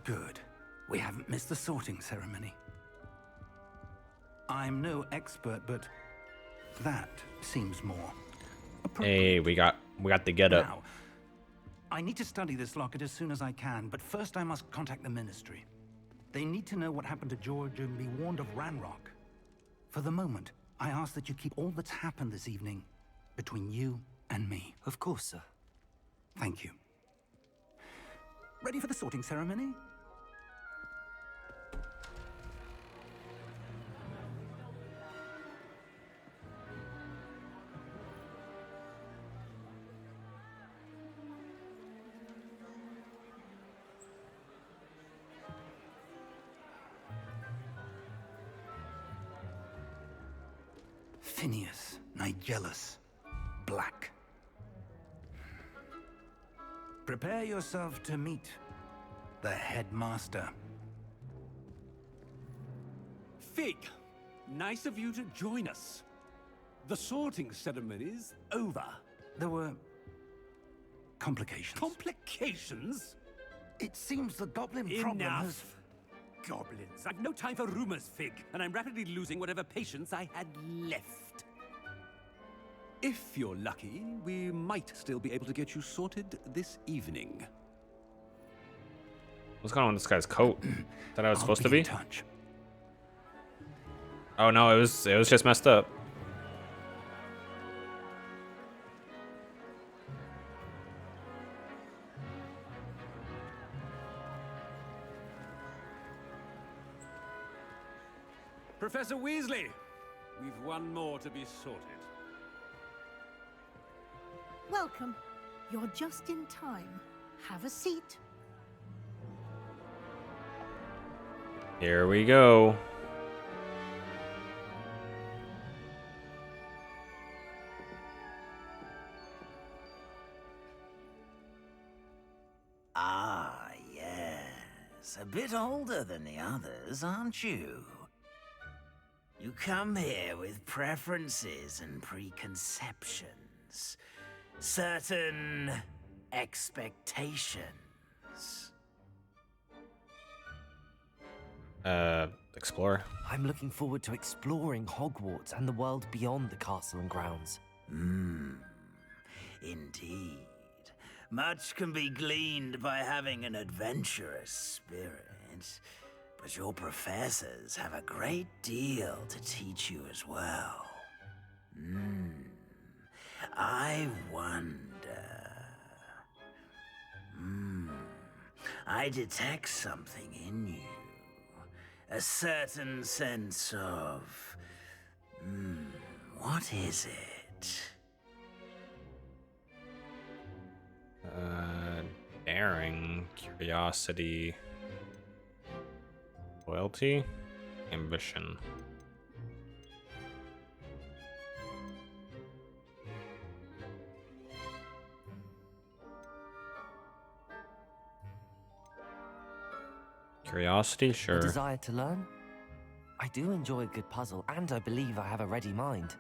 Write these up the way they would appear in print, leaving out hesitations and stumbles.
Good. We haven't missed the sorting ceremony. I'm no expert, but that seems more appropriate. Hey, we got the get up. Now, I need to study this locket as soon as I can, but first I must contact the Ministry. They need to know what happened to George and be warned of Ranrock. For the moment, I ask that you keep all that's happened this evening between you and me. Of course, sir. Thank you. Ready for the sorting ceremony? Phineas, Nigellus, Black. Prepare yourself to meet the headmaster. Fig, nice of you to join us. The sorting ceremony's over. There were complications. Complications? It seems the goblin problem has... Enough. Goblins. I've no time for rumors, Fig, and I'm rapidly losing whatever patience I had left. If you're lucky, we might still be able to get you sorted this evening. What's going on with this guy's coat? That I was supposed to be? in touch. Oh no, it was just messed up. Professor Weasley, we've one more to be sorted. Welcome. You're just in time. Have a seat. Here we go. Ah, yes. A bit older than the others, aren't you? You come here with preferences and preconceptions. Certain expectations. Explore. I'm looking forward to exploring Hogwarts and the world beyond the castle and grounds. Indeed. Much can be gleaned by having an adventurous spirit, but your professors have a great deal to teach you as well. I wonder... I detect something in you. A certain sense of... what is it? Daring, curiosity, loyalty, ambition. Curiosity, A sure. desire to learn? I do enjoy a good puzzle, and I believe I have a ready mind.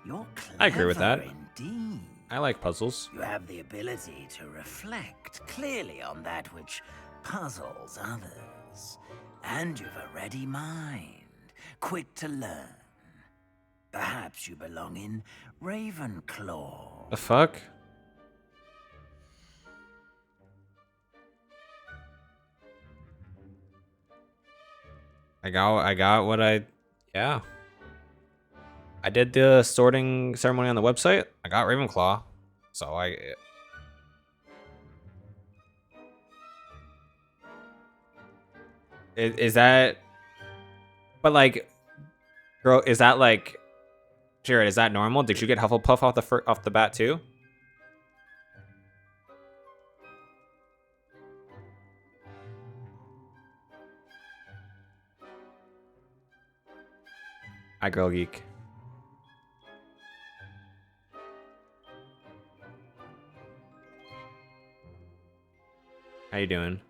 You're clever I agree with that. Indeed. I like puzzles. You have the ability to reflect clearly on that which puzzles others. And you've a ready mind, quick to learn. Perhaps you belong in Ravenclaw. The fuck? I got what yeah. I did the sorting ceremony on the website. I got Ravenclaw. So is that, but like, girl, is that like, Jared, is that normal? Did you get Hufflepuff off the bat too? Hi, Girl Geek. How you doing?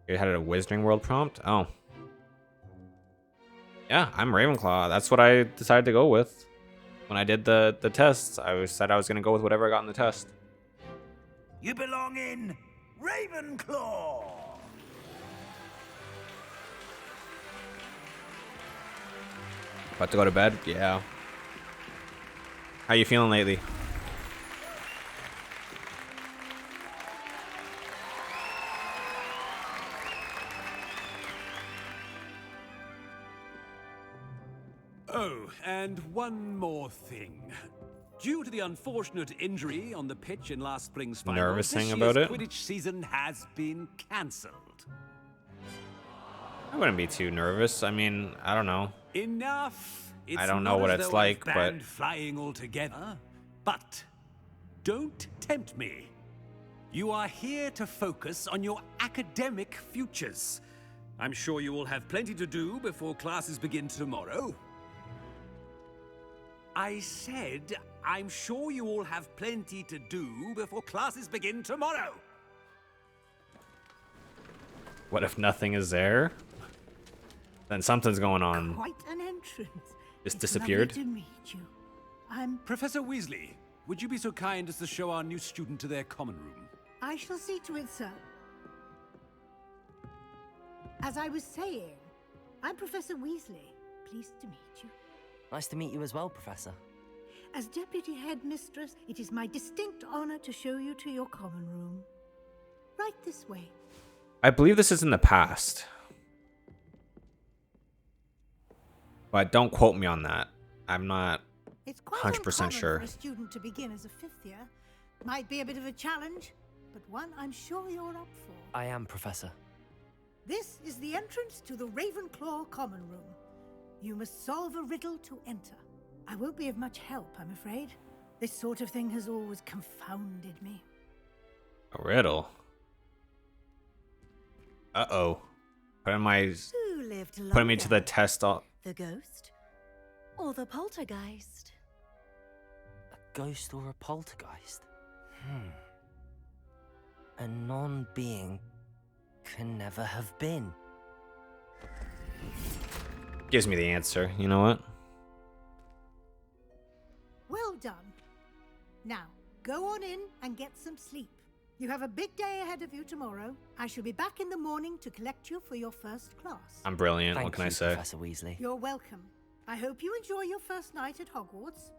You had a Wizarding World prompt? Oh. Yeah, I'm Ravenclaw. That's what I decided to go with. When I did the tests, said I was going to go with whatever I got in the test. You belong in Ravenclaw! About to go to bed? Yeah. How you feeling lately? Oh, and one more thing. Due to the unfortunate injury on the pitch in last spring's final, Nervous this thing year's about it? Quidditch season has been cancelled. I wouldn't be too nervous. I mean, I don't know. Enough. It's I don't know not what as it's though I've like, but- banned flying altogether. But don't tempt me. You are here to focus on your academic futures. I'm sure you will have plenty to do before classes begin tomorrow. I said, I'm sure you all have plenty to do before classes begin tomorrow. What if nothing is there? Then something's going on. Quite an entrance. Just It's disappeared? lovely to meet you. I'm... Professor Weasley, would you be so kind as to show our new student to their common room? I shall see to it, sir. As I was saying, I'm Professor Weasley. Pleased to meet you. Nice to meet you as well, Professor. As Deputy Headmistress, it is my distinct honor to show you to your common room. Right this way. I believe this is in the past. But don't quote me on that. I'm not It's quite 100% uncommon sure. for a student to begin as a fifth year. Might be a bit of a challenge, but one I'm sure you're up for. I am, Professor. This is the entrance to the Ravenclaw common room. You must solve a riddle to enter. I won't be of much help, I'm afraid. This sort of thing has always confounded me. a riddle. Uh-oh. Putting Who lived me to the longer, test. the ghost or the poltergeist? A ghost or a poltergeist? A non-being can never have been. Gives me the answer. You know what? Well done. Now, go on in and get some sleep. You have a big day ahead of you tomorrow. I shall be back in the morning to collect you for your first class. I'm brilliant. Thank What can you, I say? Professor Weasley. You're welcome. I hope you enjoy your first night at Hogwarts.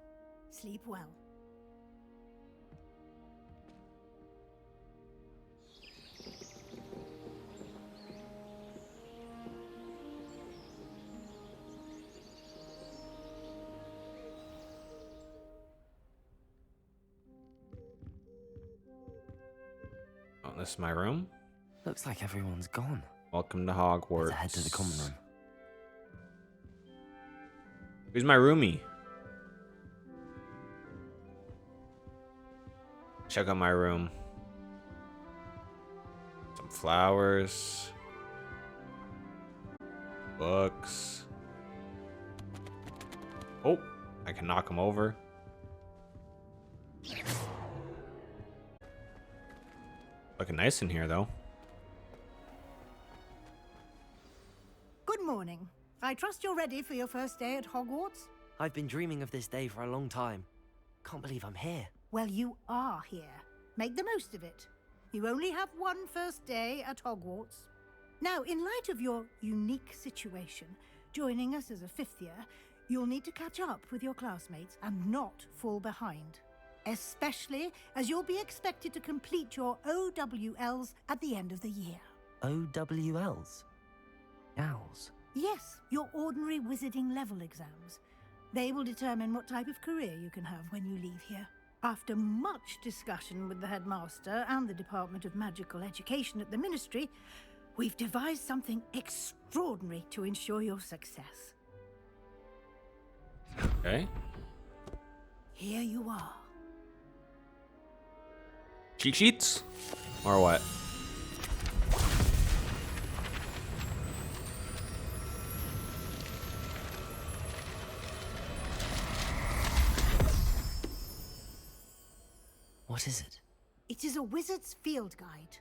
Sleep well. Oh, this is my room. Looks like everyone's gone. Welcome to Hogwarts. Let's head to the common room. Who's my roomie? Check out my room. Some flowers. Books. Oh, I can knock them over. Looking nice in here, though. Good morning. I trust you're ready for your first day at Hogwarts? I've been dreaming of this day for a long time. Can't believe I'm here. Well, you are here. Make the most of it. You only have one first day at Hogwarts. Now, in light of your unique situation, joining us as a fifth year, you'll need to catch up with your classmates and not fall behind. Especially as you'll be expected to complete your OWLs at the end of the year. OWLs? Owls? Yes, your ordinary wizarding level exams. They will determine what type of career you can have when you leave here. After much discussion with the headmaster and the Department of Magical Education at the Ministry, we've devised something extraordinary to ensure your success. Okay. Here you are. Cheat sheets? Or what? What is it? It is a wizard's field guide.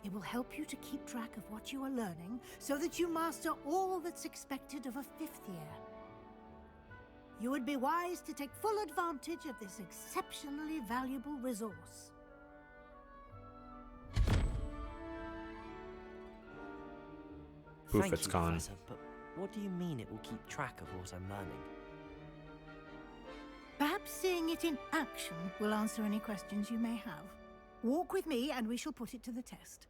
It will help you to keep track of what you are learning so that you master all that's expected of a fifth year. You would be wise to take full advantage of this exceptionally valuable resource. Poof, Thank it's you, gone. Professor, but what do you mean it will keep track of what I'm learning? Perhaps seeing it in action will answer any questions you may have. Walk with me and we shall put it to the test.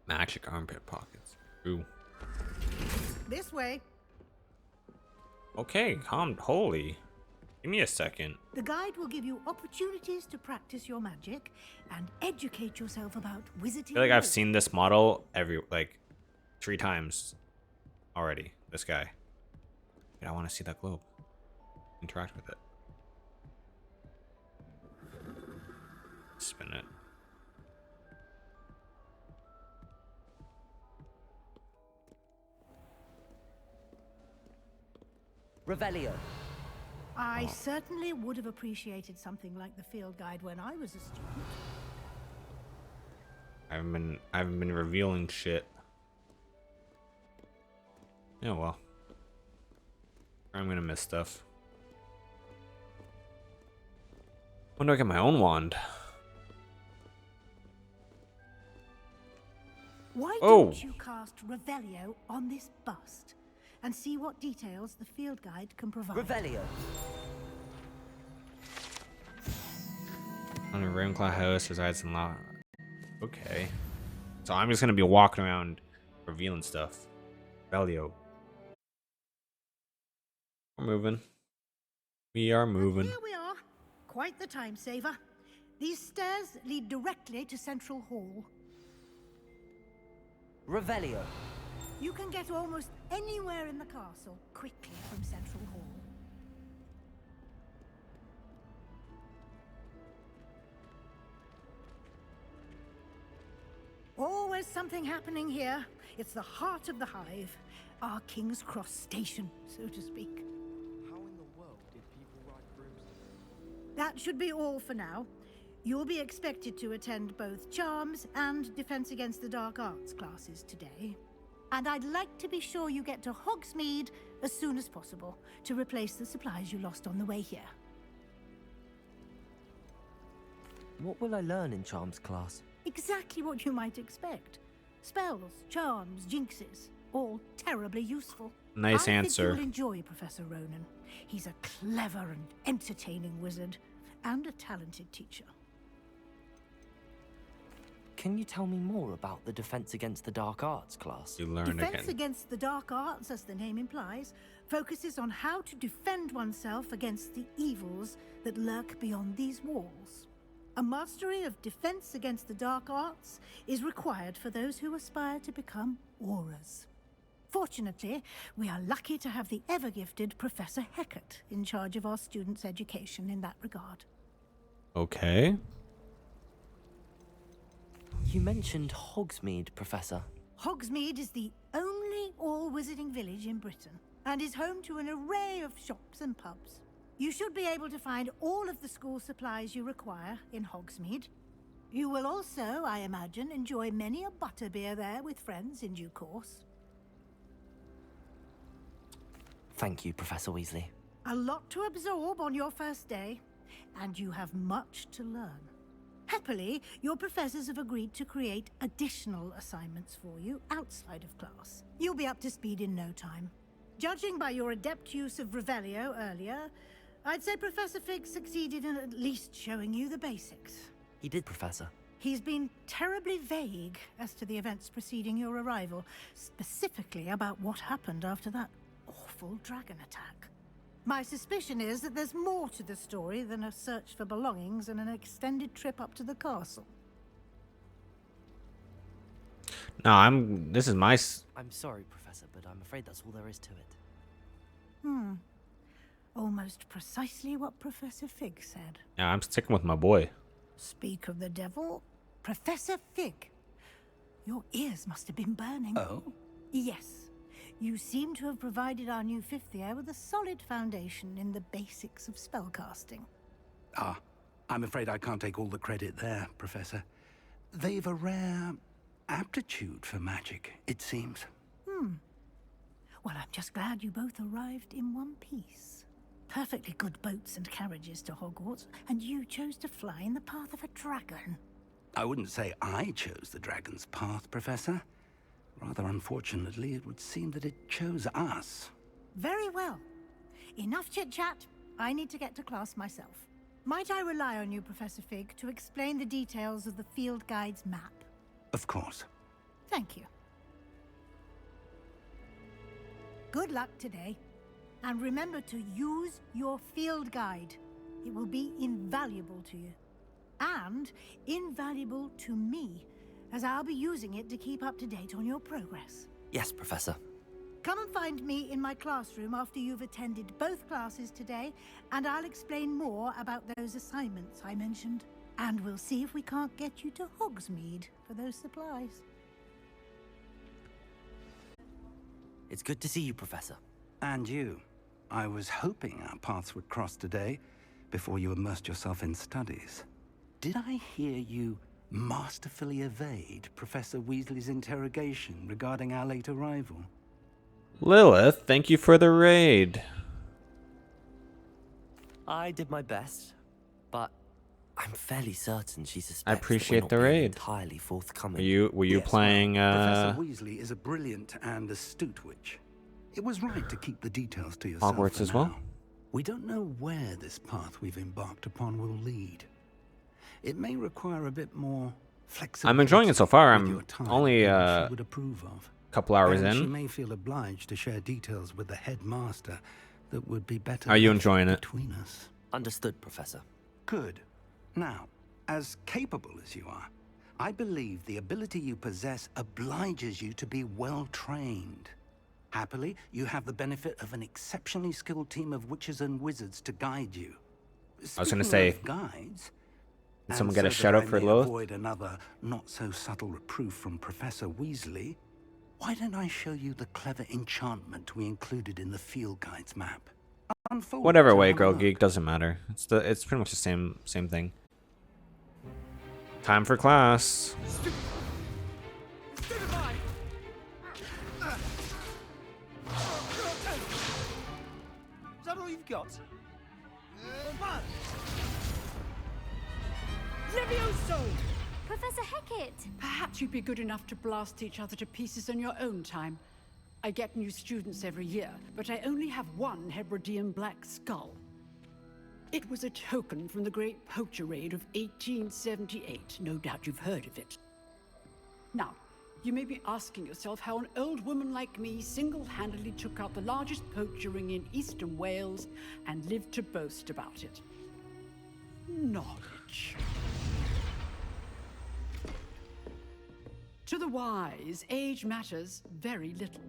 Magic armpit pockets. Ooh. This way. Okay, holy. Give me a second. The guide will give you opportunities to practice your magic and educate yourself about wizarding. I feel like I've lore. seen this model like 3 times already. This guy. Wait, I want to see that globe. Interact with it. Spin it. Revelio. I certainly would have appreciated something like the field guide when I was a student. I haven't been revealing shit. Yeah, well. I'm gonna miss stuff. When do I get my own wand? Why Oh. don't you cast Revelio on this bust and see what details the field guide can provide? Revelio. On a Ravenclaw house resides in law. Okay. So I'm just gonna be walking around revealing stuff. Valio. We're moving. We are moving. Here we are. Quite the time saver. These stairs lead directly to Central Hall. Revelio. You can get almost anywhere in the castle quickly from Central Hall. Always something happening here. It's the heart of the hive. Our King's Cross station, so to speak. How in the world did people ride brooms? That should be all for now. You'll be expected to attend both Charms and Defense Against the Dark Arts classes today. And I'd like to be sure you get to Hogsmeade as soon as possible to replace the supplies you lost on the way here. What will I learn in Charms class? Exactly what you might expect. Spells, charms, jinxes, all terribly useful. Nice I answer. think you'll enjoy Professor Ronan. He's a clever and entertaining wizard and a talented teacher. Can you tell me more about the Defense Against the Dark Arts class? You learn Defense again. Against the Dark Arts, as the name implies, focuses on how to defend oneself against the evils that lurk beyond these walls. A mastery of Defense Against the Dark Arts is required for those who aspire to become auras. Fortunately, we are lucky to have the ever-gifted Professor Hecat in charge of our students' education in that regard. Okay. You mentioned Hogsmeade, Professor. Hogsmeade is the only all-wizarding village in Britain and is home to an array of shops and pubs. You should be able to find all of the school supplies you require in Hogsmeade. You will also, I imagine, enjoy many a butterbeer there with friends in due course. Thank you, Professor Weasley. A lot to absorb on your first day, and you have much to learn. Happily, your professors have agreed to create additional assignments for you outside of class. You'll be up to speed in no time. Judging by your adept use of Revelio earlier, I'd say Professor Fig succeeded in at least showing you the basics. He did, Professor. He's been terribly vague as to the events preceding your arrival, specifically about what happened after that awful dragon attack. My suspicion is that there's more to the story than a search for belongings and an extended trip up to the castle. No, this is my I'm sorry, Professor, but I'm afraid that's all there is to it. Almost precisely what Professor Fig said. yeah, I'm sticking with my boy. Speak of the devil, Professor Fig. Your ears must have been burning. Oh? Yes. You seem to have provided our new fifth year with a solid foundation in the basics of spellcasting. Ah, I'm afraid I can't take all the credit there, Professor. They've a rare aptitude for magic, it seems. Well, I'm just glad you both arrived in one piece. Perfectly good boats and carriages to Hogwarts, and you chose to fly in the path of a dragon. I wouldn't say I chose the dragon's path, Professor. Rather unfortunately, it would seem that it chose us. Very well. Enough chit-chat. I need to get to class myself. Might I rely on you, Professor Fig, to explain the details of the field guide's map? Of course. Thank you. Good luck today. And remember to use your field guide. It will be invaluable to you. And invaluable to me, as I'll be using it to keep up to date on your progress. Yes, Professor. Come and find me in my classroom after you've attended both classes today, and I'll explain more about those assignments I mentioned. And we'll see if we can't get you to Hogsmeade for those supplies. It's good to see you, Professor. And you. I was hoping our paths would cross today, before you immersed yourself in studies. Did I hear you masterfully evade Professor Weasley's interrogation regarding our late arrival? Lilith, thank you for the raid. I did my best, but I'm fairly certain she suspects I appreciate that we're the not being raid. entirely forthcoming. Were you Yes, playing well, Professor Weasley is a brilliant and astute witch. It was right to keep the details to yourself Hogwarts for as well? now. We don't know where this path we've embarked upon will lead. It may require a bit more flexibility. I'm enjoying it so far. with I'm your time only than she would approve of. couple hours And she in. may feel obliged to share details with the headmaster that would be better Are you left enjoying it? between us. Understood, Professor. Good. Now, as capable as you are, I believe the ability you possess obliges you to be well trained. Happily, you have the benefit of an exceptionally skilled team of witches and wizards to guide you. I was gonna Speaking say, of guides, did someone and get a so shout that out I for may Lilith? avoid another not-so-subtle reproof from Professor Weasley, why don't I show you the clever enchantment we included in the field guide's map? Unfold Whatever it and way, have a Girl look. Geek, doesn't matter. It's pretty much the same thing. Time for class. Is that all you've got? Levioso! Professor Hecat! Perhaps you'd be good enough to blast each other to pieces on your own time. I get new students every year, but I only have one Hebridean black skull. It was a token from the Great Poacher Raid of 1878. No doubt you've heard of it. Now, you may be asking yourself how an old woman like me single-handedly took out the largest poacher ring in eastern Wales and lived to boast about it. Knowledge. To the wise, age matters very little.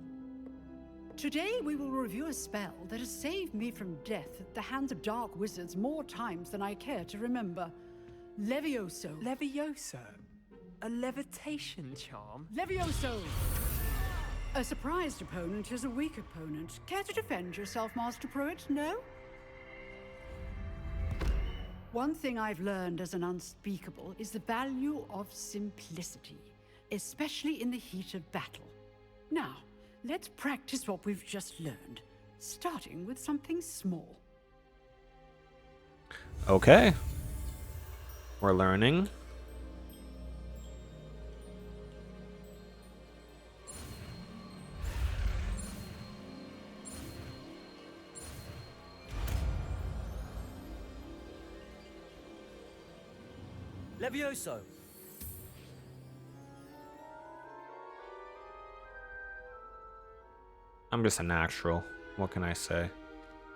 Today we will review a spell that has saved me from death at the hands of dark wizards more times than I care to remember. Levioso. Levioso? A levitation charm? Levioso! A surprised opponent is a weak opponent. Care to defend yourself, Master Pruitt? No? One thing I've learned as an unspeakable is the value of simplicity, especially in the heat of battle. Now, let's practice what we've just learned, starting with something small. Okay. We're learning. Levioso! I'm just a natural. What can I say?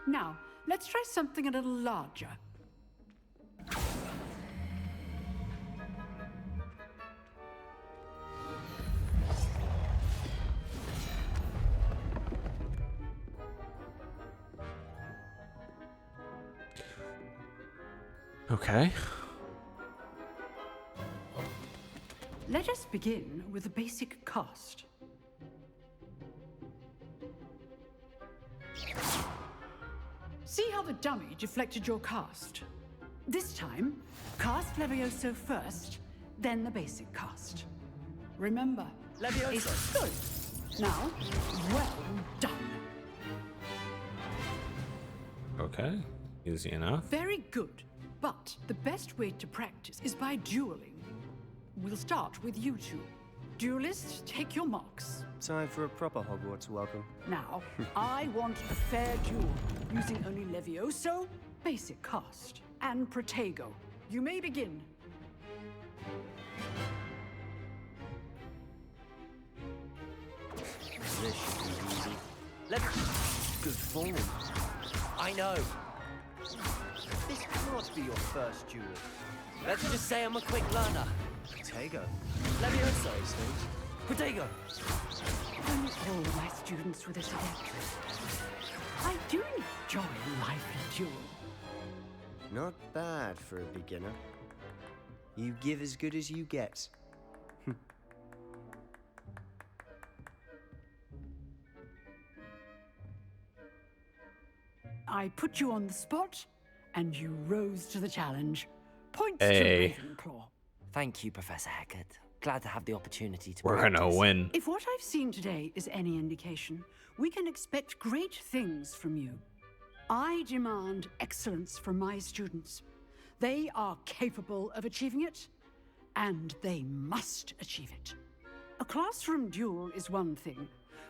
Now, let's try something a little larger. Okay. Let us begin with the basic cast. See how the dummy deflected your cast? This time, cast Levioso first, then the basic cast. Remember, Levioso. it's good. Now, well done. Okay. Easy enough. Very good. But the best way to practice is by dueling. We'll start with you two. Duelists, take your marks. Time for a proper Hogwarts welcome. Now, I want a fair duel, using only Levioso, basic cast, and Protego. You may begin. This should be easy. Let's... Good form. I know. This cannot be your first duel. Let's just say I'm a quick learner. Protego. Levioso. Protego. If only all my students were this adept. I do enjoy life in duel. Not bad for a beginner. You give as good as you get. I put you on the spot, and you rose to the challenge. Points Hey. to Ravenclaw. Thank you, Professor Hackett. Glad to have the opportunity to We're gonna practice. win. If what I've seen today is any indication, we can expect great things from you. I demand excellence from my students. They are capable of achieving it, and they must achieve it. A classroom duel is one thing,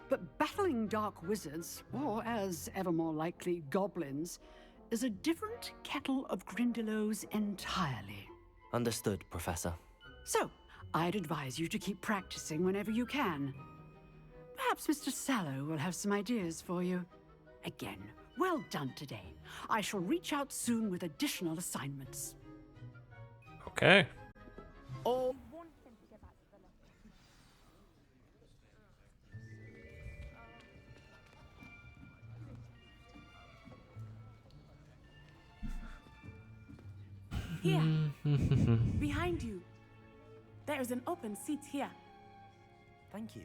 but battling dark wizards, or as ever more likely, goblins, is a different kettle of Grindylows entirely. Understood, Professor. So, I'd advise you to keep practicing whenever you can. Perhaps Mr. Sallow will have some ideas for you. Again, well done today. I shall reach out soon with additional assignments. Okay. Oh, Here, behind you. There is an open seat here. thank you.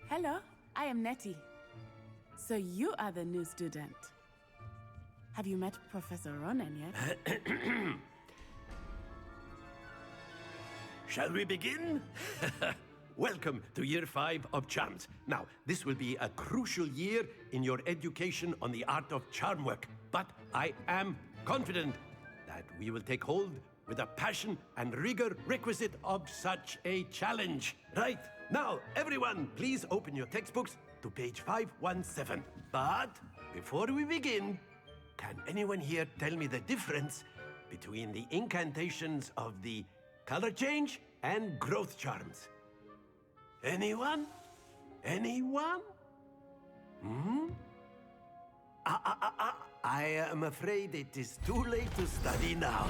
Hello, I am Nettie. So you are the new student. Have you met Professor Ronan yet? Shall we begin? Welcome to Year 5 of Charms. Now, this will be a crucial year in your education on the art of charm work, but I am confident that we will take hold with the passion and rigor requisite of such a challenge. Right, now, everyone, please open your textbooks to page 517. But before we begin, can anyone here tell me the difference between the incantations of the color change and growth charms? Anyone? Anyone? I am afraid it is too late to study now.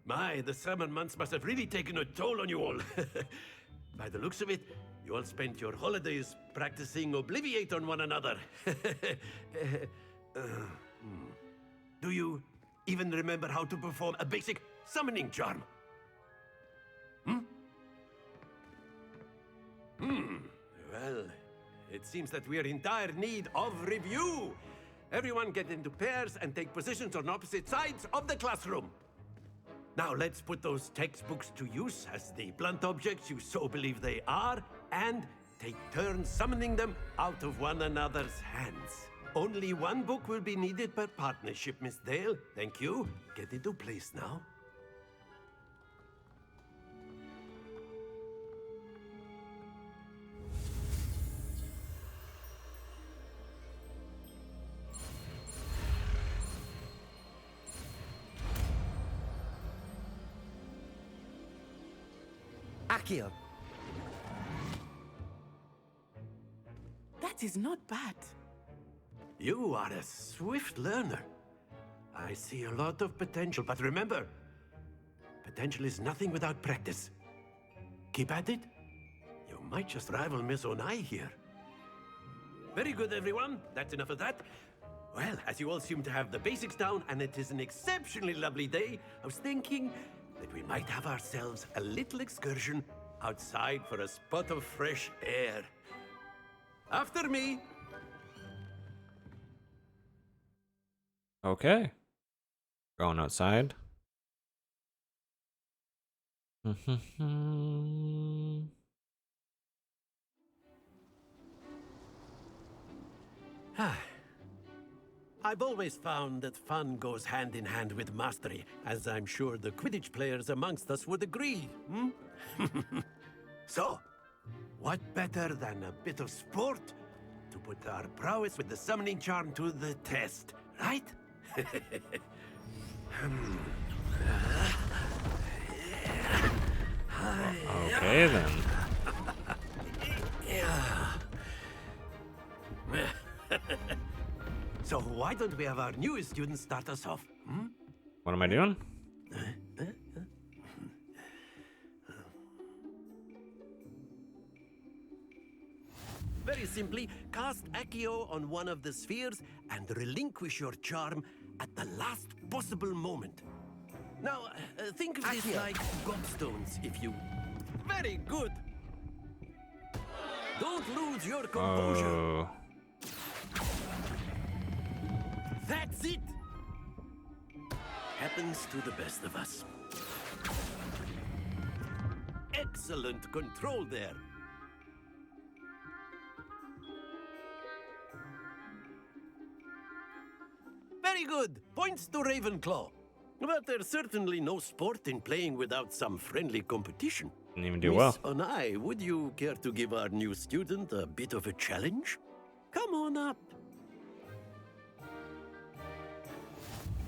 My, the summer months must have really taken a toll on you all. By the looks of it, you all spent your holidays practicing Obliviate on one another. Do you even remember how to perform a basic summoning charm? Well, it seems that we are in dire need of review. Everyone get into pairs and take positions on opposite sides of the classroom. Now let's put those textbooks to use as the blunt objects you so believe they are, and take turns summoning them out of one another's hands. Only one book will be needed per partnership, Miss Dale. Thank you. Get into place now. Accio. That is not bad. You are a swift learner. I see a lot of potential, but remember, potential is nothing without practice. Keep at it. You might just rival Miss Onai here. Very good, everyone. That's enough of that. Well, as you all seem to have the basics down, and it is an exceptionally lovely day, I was thinking that we might have ourselves a little excursion outside for a spot of fresh air. After me. Okay. Going outside. I've always found that fun goes hand in hand with mastery, as I'm sure the Quidditch players amongst us would agree. So, what better than a bit of sport to put our prowess with the summoning charm to the test, right? Okay then. So why don't we have our newest student start us off? What am I doing? Very simply, cast Accio on one of the spheres and relinquish your charm at the last possible moment. Now, think of this like gobstones, if you... Very good! Don't lose your composure. Oh. That's it! Happens to the best of us. Excellent control there. Very good. Points to Ravenclaw. But there's certainly no sport in playing without some friendly competition. Didn't even do Miss well. Onai, would you care to give our new student a bit of a challenge? Come on up.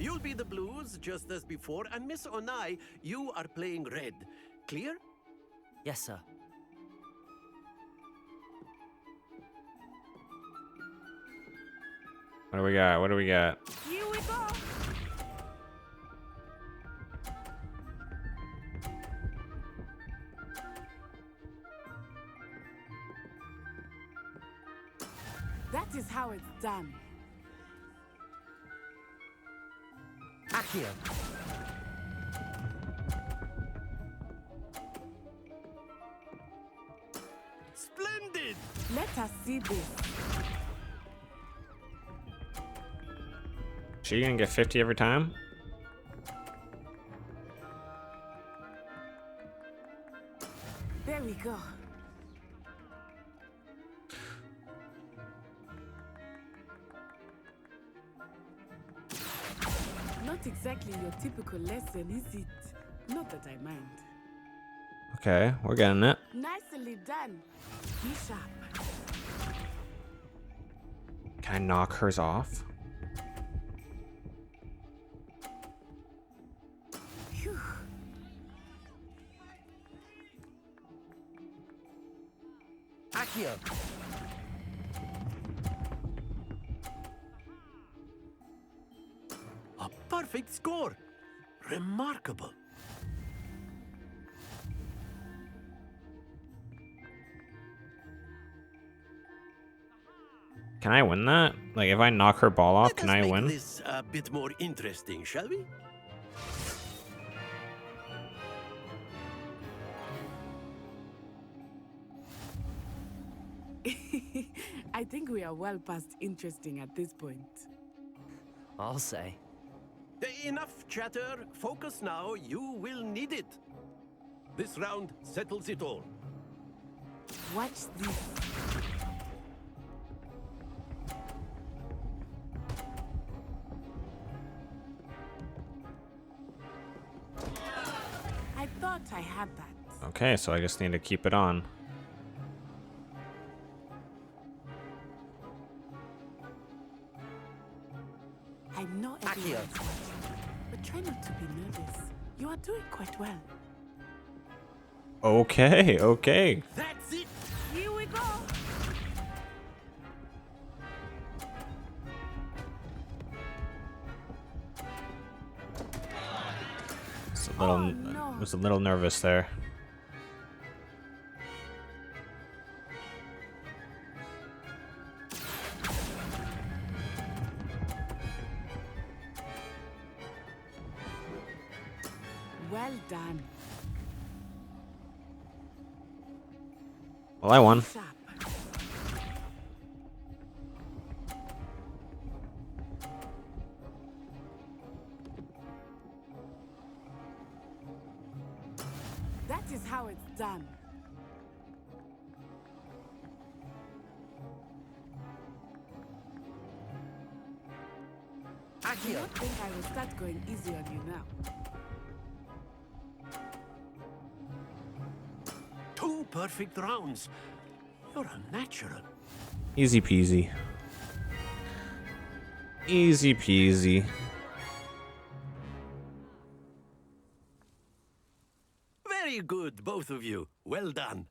You'll be the blues, just as before, and Miss Onai, you are playing red. Clear? Yes, sir. What do we got? What do we got? Here we go. That is how it's done. Accio. Splendid! Let us see this. She gonna get 50 every time? There we go. Not exactly your typical lesson, is it? Not that I mind. Okay, we're getting it. Nicely done. Be sharp. Can I knock hers off? Phew. Accio. A perfect score. Remarkable. Can I win that? Like, if I knock her ball off, Let can us I make win? this a bit more interesting, shall we? I think we are well past interesting at this point. I'll say. Enough chatter. Focus now. You will need it. This round settles it all. Watch this. I thought I had that. Okay, so I just need to keep it on. I know everyone's watching, but try not to be nervous. You are doing quite well. Okay, okay. That's it. Here we go. It's a little, Oh, no. was a little nervous there. Well done. Well, I won. Sharp. That is how it's done. I Accio! don't think I will start going easy on you now. 2 perfect rounds. You're a natural. Easy peasy. Easy peasy. Very good, both of you. Well done.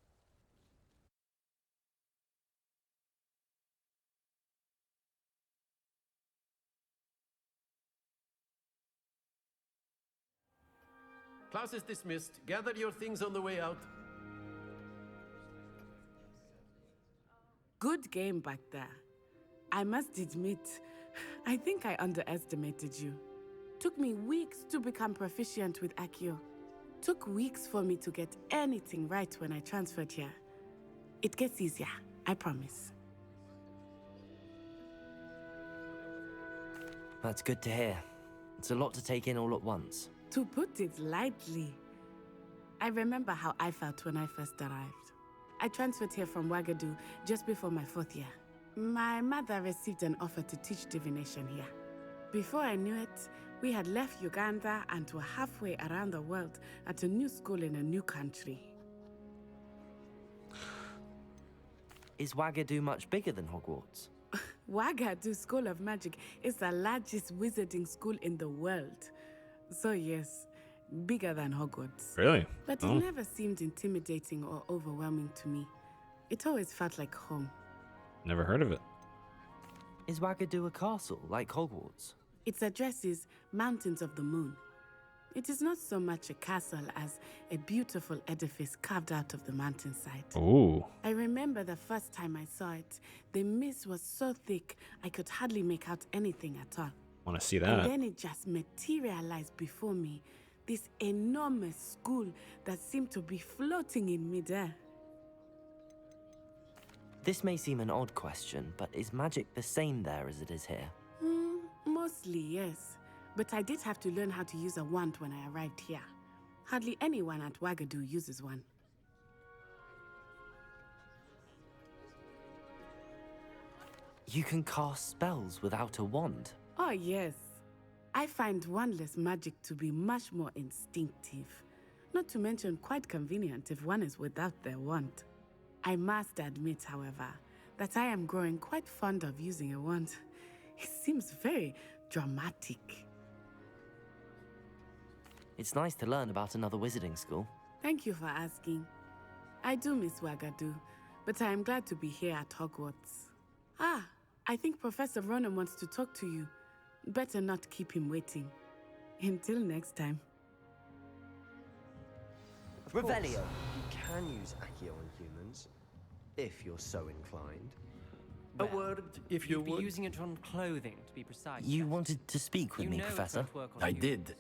Class is dismissed. Gather your things on the way out. Good game back there. I must admit, I think I underestimated you. Took me weeks to become proficient with Accio. Took weeks for me to get anything right when I transferred here. It gets easier, I promise. That's good to hear. It's a lot to take in all at once. To put it lightly, I remember how I felt when I first arrived. I transferred here from Wagadu just before my 4th year. My mother received an offer to teach divination here. Before I knew it, we had left Uganda and were halfway around the world at a new school in a new country. Is Wagadu much bigger than Hogwarts? Wagadu School of Magic is the largest wizarding school in the world. So yes, bigger than Hogwarts. Really? But it never seemed intimidating or overwhelming to me. It always felt like home. Never heard of it. Is Wagadu a castle, like Hogwarts? Its address is Mountains of the Moon. It is not so much a castle as a beautiful edifice carved out of the mountainside. Ooh. I remember the first time I saw it, the mist was so thick I could hardly make out anything at all. Want to see And that? then it just materialized before me, this enormous school that seemed to be floating in midair. This may seem an odd question, but is magic the same there as it is here? Mostly, yes. But I did have to learn how to use a wand when I arrived here. Hardly anyone at Wagadu uses one. You can cast spells without a wand? Oh, yes. I find wandless magic to be much more instinctive. Not to mention quite convenient if one is without their wand. I must admit, however, that I am growing quite fond of using a wand. It seems very dramatic. It's nice to learn about another wizarding school. Thank you for asking. I do miss Wagadu, but I am glad to be here at Hogwarts. Ah, I think Professor Ronan wants to talk to you. Better not keep him waiting. Until next time. Revelio! You can use Accio on humans, if you're so inclined. A word, if you You'd be would. using it on clothing, to be precise. You wanted to speak with You me, know it Professor? won't work on I you. did.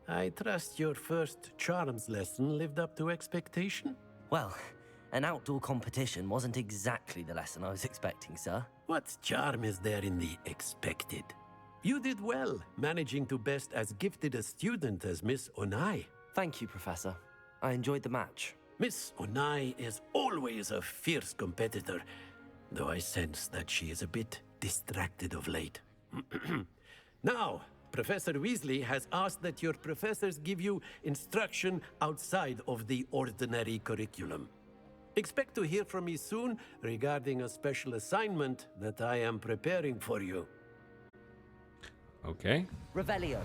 I trust your first charms lesson lived up to expectation? Well, an outdoor competition wasn't exactly the lesson I was expecting, sir. What charm is there in the expected? You did well, managing to best as gifted a student as Miss Onai. Thank you, Professor. I enjoyed the match. Miss Onai is always a fierce competitor, though I sense that she is a bit distracted of late. Now, Professor Weasley has asked that your professors give you instruction outside of the ordinary curriculum. Expect to hear from me soon regarding a special assignment that I am preparing for you. Okay. Revelio.